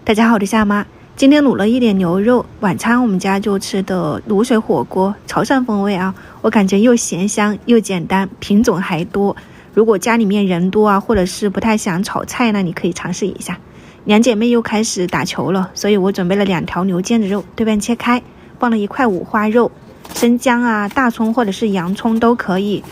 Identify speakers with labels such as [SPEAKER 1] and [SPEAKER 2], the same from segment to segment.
[SPEAKER 1] 大家好，我是夏妈。今天卤了一点牛肉，晚餐我们家就吃的卤水火锅，潮汕风味啊，我感觉又咸香又简单，品种还多。如果家里面人多啊，或者是不太想炒菜呢，你可以尝试一下。两姐妹又开始打球了，所以我准备了2条牛腱子肉，对半切开，放了1块五花肉，生姜啊、大葱或者是洋葱都可以。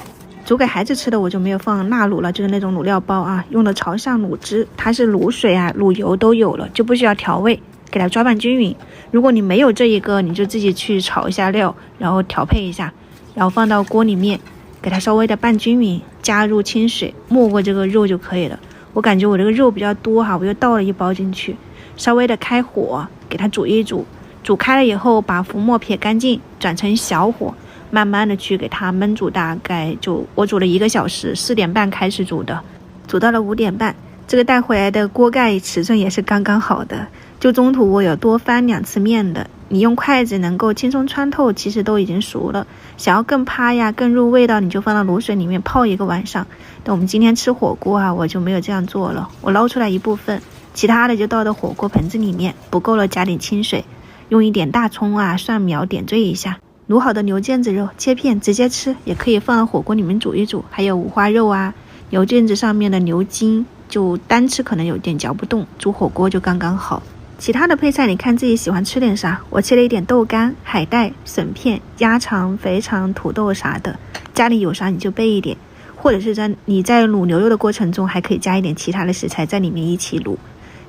[SPEAKER 1] 煮给孩子吃的我就没有放辣卤了，就是那种卤料包啊，用的潮汕卤汁，它是卤水啊、卤油都有了，就不需要调味，给它抓拌均匀。如果你没有这一个，你就自己去炒一下料，然后调配一下，然后放到锅里面，给它稍微的拌均匀，加入清水没过这个肉就可以了。我感觉我这个肉比较多哈，我又倒了1包进去，稍微的开火给它煮一煮，煮开了以后把浮沫撇干净，转成小火。慢慢的去给它焖煮，大概我煮了1个小时，4点半开始煮的，煮到了5点半。这个带回来的锅盖尺寸也是刚刚好的，就中途我有多翻2次面的，你用筷子能够轻松穿透，其实都已经熟了。想要更趴呀、更入味道，你就放到卤水里面泡1个晚上。但我们今天吃火锅啊，我就没有这样做了，我捞出来一部分，其他的就倒到火锅盆子里面，不够了加点清水，用一点大葱啊、蒜苗点缀一下。卤好的牛腱子肉切片直接吃，也可以放到火锅里面煮一煮。还有五花肉啊，牛腱子上面的牛筋，就单吃可能有点嚼不动，煮火锅就刚刚好。其他的配菜你看自己喜欢吃点啥，我切了一点豆干、海带、笋片、鸭肠、肥肠、土豆啥的，家里有啥你就备一点，或者是你在卤牛肉的过程中还可以加一点其他的食材在里面一起卤。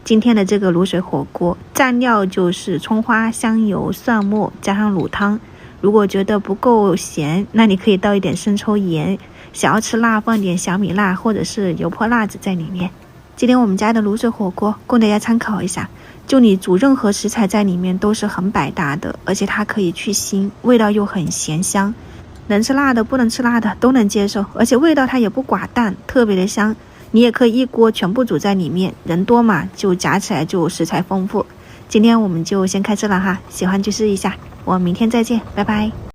[SPEAKER 1] 今天的这个卤水火锅蘸料就是葱花、香油、蒜末加上卤汤。如果觉得不够咸，那你可以倒一点生抽盐，想要吃辣放点小米辣或者是油泼辣子在里面。今天我们家的卤水火锅供大家参考一下，就你煮任何食材在里面都是很百搭的，而且它可以去腥，味道又很咸香，能吃辣的不能吃辣的都能接受，而且味道它也不寡淡，特别的香。你也可以一锅全部煮在里面，人多嘛就夹起来就食材丰富。今天我们就先开吃了哈，喜欢去试一下，我明天再见，拜拜。